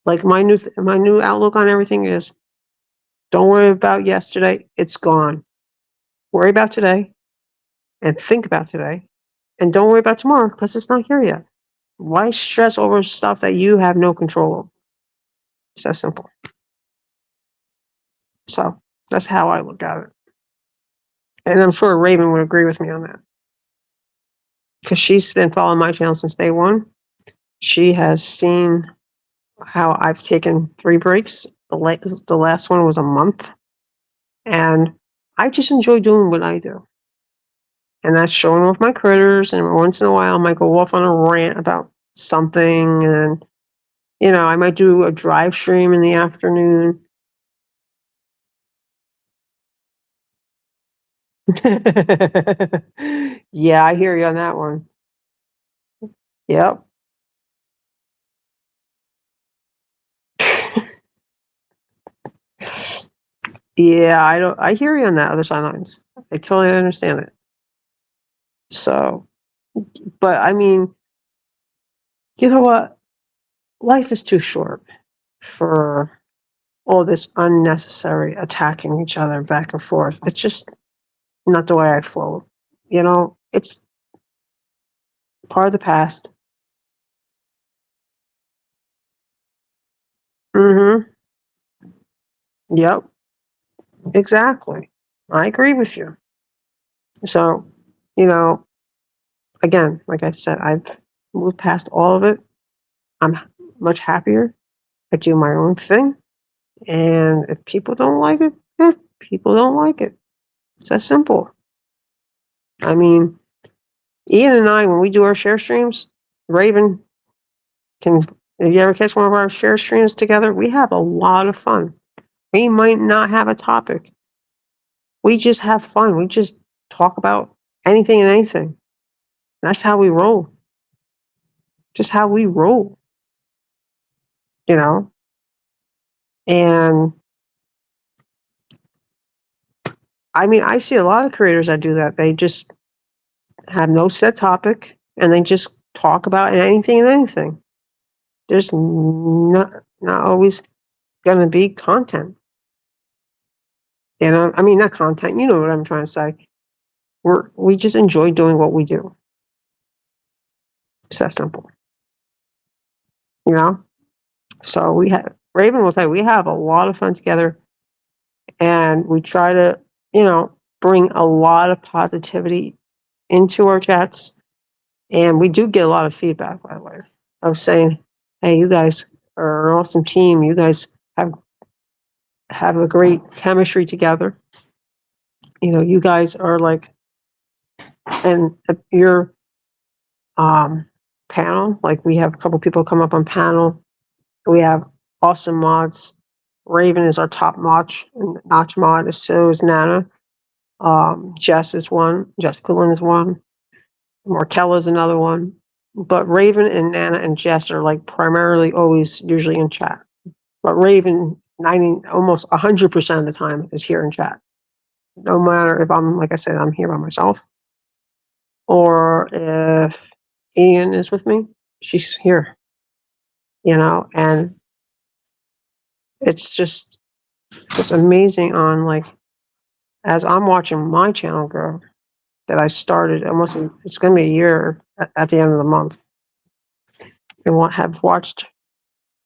like my new outlook on everything is, don't worry about yesterday. It's gone. Worry about today and think about today. And don't worry about tomorrow because it's not here yet. Why stress over stuff that you have no control over? It's that simple. So that's how I look at it. And I'm sure Raven would agree with me on that. Because she's been following my channel since day one. She has seen how I've taken 3 breaks. The last one was a month. And I just enjoy doing what I do. And that's showing off my critters. And once in a while, I might go off on a rant about something. And, I might do a drive stream in the afternoon. Yeah, I hear you on that one. Yep. Yeah, I hear you on that, other sidelines. I totally understand it. So, but I mean, you know what? Life is too short for all this unnecessary attacking each other back and forth. It's just not the way I flow. It's part of the past. Mm-hmm. Yep. Exactly. I agree with you. So, again, like I said, I've moved past all of it. I'm much happier. I do my own thing. And if people don't like it, people don't like it. It's that simple. I mean, Ian and I, when we do our share streams, Raven if you ever catch one of our share streams together, we have a lot of fun. We might not have a topic. We just have fun. We just talk about anything and anything. That's how we roll. Just how we roll. And I mean, I see a lot of creators that do that. They just have no set topic and they just talk about anything and anything. There's not always going to be content. You know, I mean, not content. You know what I'm trying to say. We just enjoy doing what we do. It's that simple. You know. So we have Raven will say we have a lot of fun together, and we try to, bring a lot of positivity into our chats, and we do get a lot of feedback. By the way, of saying, "Hey, you guys are an awesome team. You guys have a great chemistry together. You guys are like, and your panel, like we have a couple people come up on panel. We have awesome mods. Raven is our top notch mod. So is Nana. Jess is one. Jessica Lynn is one. Markella is another one. But Raven and Nana and Jess are like primarily always usually in chat. But Raven, almost 100% of the time is here in chat. No matter if I'm, like I said, I'm here by myself, or if Ian is with me, she's here. And it's just amazing on like, as I'm watching my channel grow, that I started it's going to be a year at the end of the month, and have watched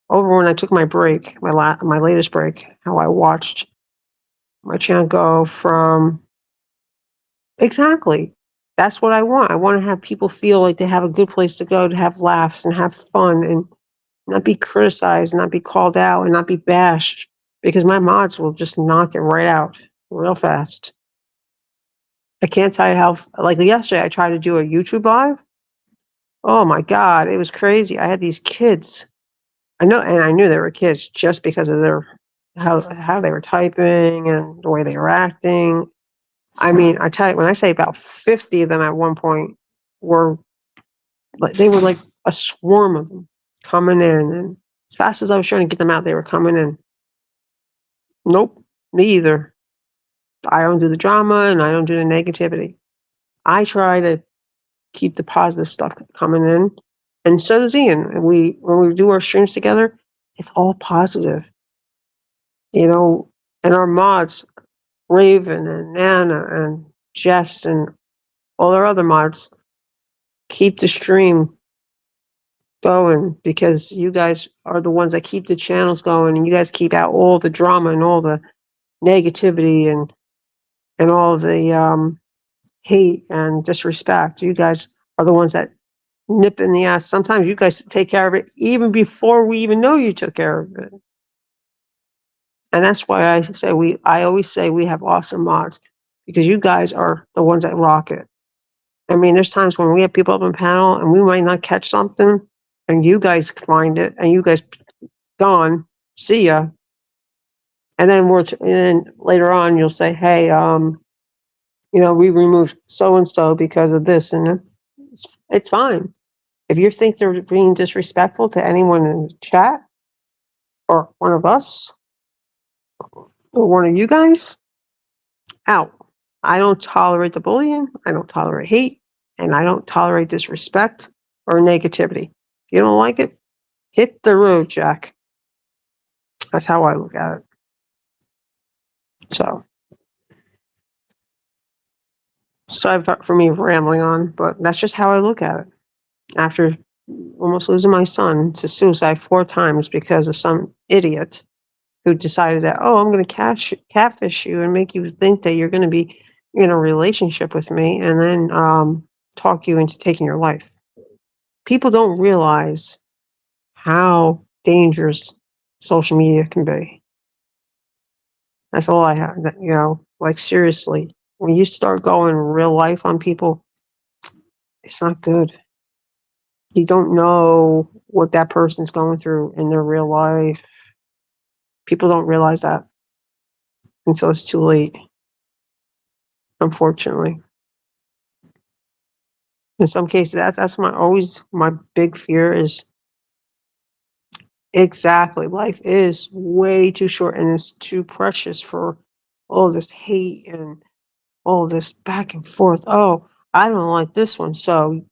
over when I took my break, my latest break, how I watched my channel go from exactly. That's what I want. I want to have people feel like they have a good place to go to have laughs and have fun and not be criticized, not be called out, and not be bashed, because my mods will just knock it right out real fast. I can't tell you how, like yesterday, I tried to do a YouTube live. Oh my God, it was crazy. I had these kids. I knew they were kids just because of how they were typing and the way they were acting. I mean, I tell you, when I say about 50 of them at one point were like a swarm of them coming in, and as fast as I was trying to get them out, they were coming in. Nope, me either. I don't do the drama and I don't do the negativity. I try to keep the positive stuff coming in, and so does Ian. And when we do our streams together, it's all positive, and our mods, Raven and Nana and Jess and all our other mods, keep the stream going, because you guys are the ones that keep the channels going, and you guys keep out all the drama and all the negativity and all the hate and disrespect. You guys are the ones that nip in the ass. Sometimes you guys take care of it even before we even know you took care of it. And that's why I always say we have awesome mods, because you guys are the ones that rock it. I mean, there's times when we have people up on panel and we might not catch something, and you guys find it, and you guys gone, see ya. And then later on you'll say, hey, we removed so and so because of this, and it's fine. If you think they're being disrespectful to anyone in the chat, or one of us, or one of you guys, out. I don't tolerate the bullying. I don't tolerate hate, and I don't tolerate disrespect or negativity. If you don't like it, hit the road, Jack. That's how I look at it. So, sorry for me rambling on, but that's just how I look at it. After almost losing my son to suicide 4 times because of some idiot who decided that, I'm going to catfish you and make you think that you're going to be in a relationship with me, and then talk you into taking your life. People don't realize how dangerous social media can be. That's all I have. Like seriously, when you start going real life on people, it's not good. You don't know what that person's going through in their real life. People don't realize that until it's too late, unfortunately. In some cases, that's my big fear is exactly. Life is way too short, and it's too precious for all this hate and all this back and forth. Oh, I don't like this one, so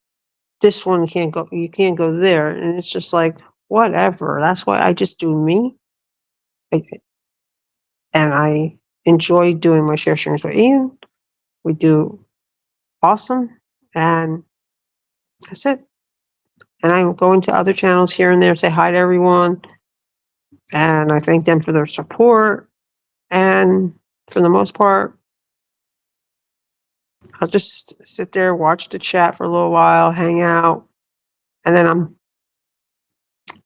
this one can't go. You can't go there, and it's just like whatever. That's why I just do me, I, and I enjoy doing my share streams with Ian. We do awesome, and that's it. And I'm going to other channels here and there, say hi to everyone, and I thank them for their support. And for the most part, I'll just sit there, watch the chat for a little while, hang out, and then I'm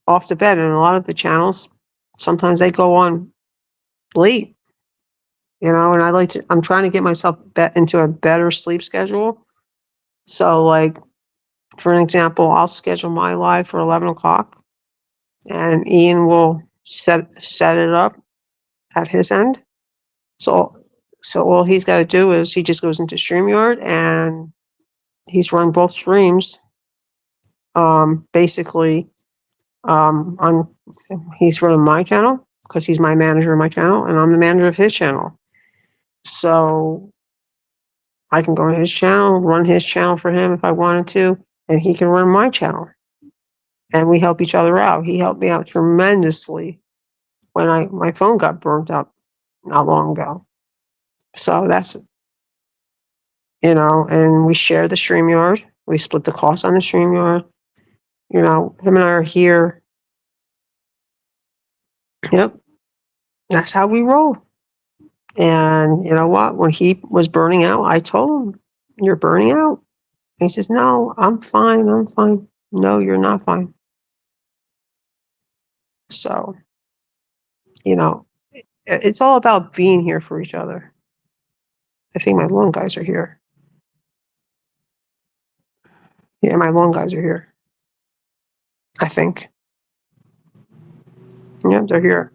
off to bed. And a lot of the channels, sometimes they go on late, and I'm trying to get myself into a better sleep schedule. So, like, for an example, I'll schedule my live for 11 o'clock, and Ian will set it up at his end. So all he's got to do is he just goes into StreamYard, and he's run both streams. Basically, he's running my channel because he's my manager of my channel, and I'm the manager of his channel. So I can go on his channel, run his channel for him if I wanted to, and he can run my channel. And we help each other out. He helped me out tremendously when my phone got burnt up not long ago. So that's, and we share the StreamYard. We split the cost on the StreamYard. Him and I are here. Yep. That's how we roll. And you know what? When he was burning out, I told him, "You're burning out." And he says, "No, I'm fine. I'm fine." No, you're not fine. So, it's all about being here for each other. I think my long guys are here. Yeah, my long guys are here. I think. Yep, they're here.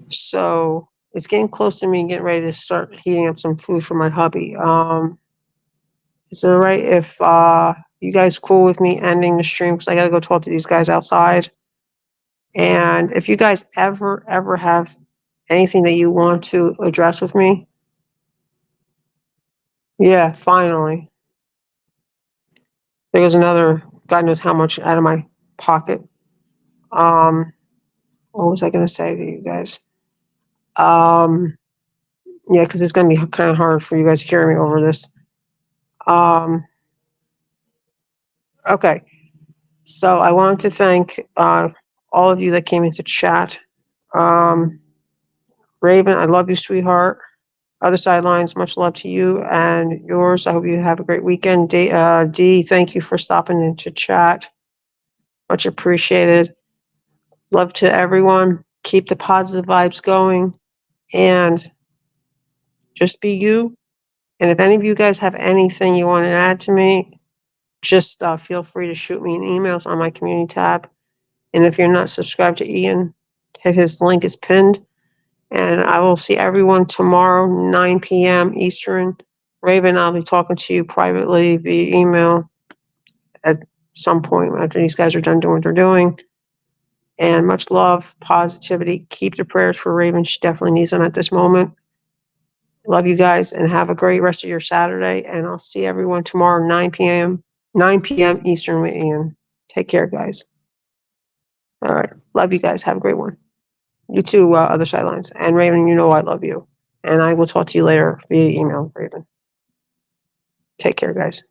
So it's getting close to me getting ready to start heating up some food for my hubby. Is it all right if you guys cool with me ending the stream because I got to go talk to these guys outside? And if you guys ever have anything that you want to address with me, yeah, finally. There goes another God knows how much out of my pocket. What was I going to say to you guys? Yeah, because it's going to be kind of hard for you guys to hear me over this. Okay. So I wanted to thank all of you that came into chat. Raven, I love you, sweetheart. Other sidelines, much love to you and yours. I hope you have a great weekend. D, thank you for stopping into chat. Much appreciated. Love to everyone. Keep the positive vibes going and just be you. And if any of you guys have anything you want to add to me, just feel free to shoot me an email on my community tab. And if you're not subscribed to Ian, his link is pinned. And I will see everyone tomorrow, 9 p.m. Eastern. Raven, I'll be talking to you privately via email at some point after these guys are done doing what they're doing. And much love, positivity. Keep the prayers for Raven. She definitely needs them at this moment. Love you guys and have a great rest of your Saturday. And I'll see everyone tomorrow, 9 p.m. Eastern with Ian. Take care, guys. All right. Love you guys. Have a great one. You too, other sidelines. And Raven, I love you. And I will talk to you later via email, Raven. Take care, guys.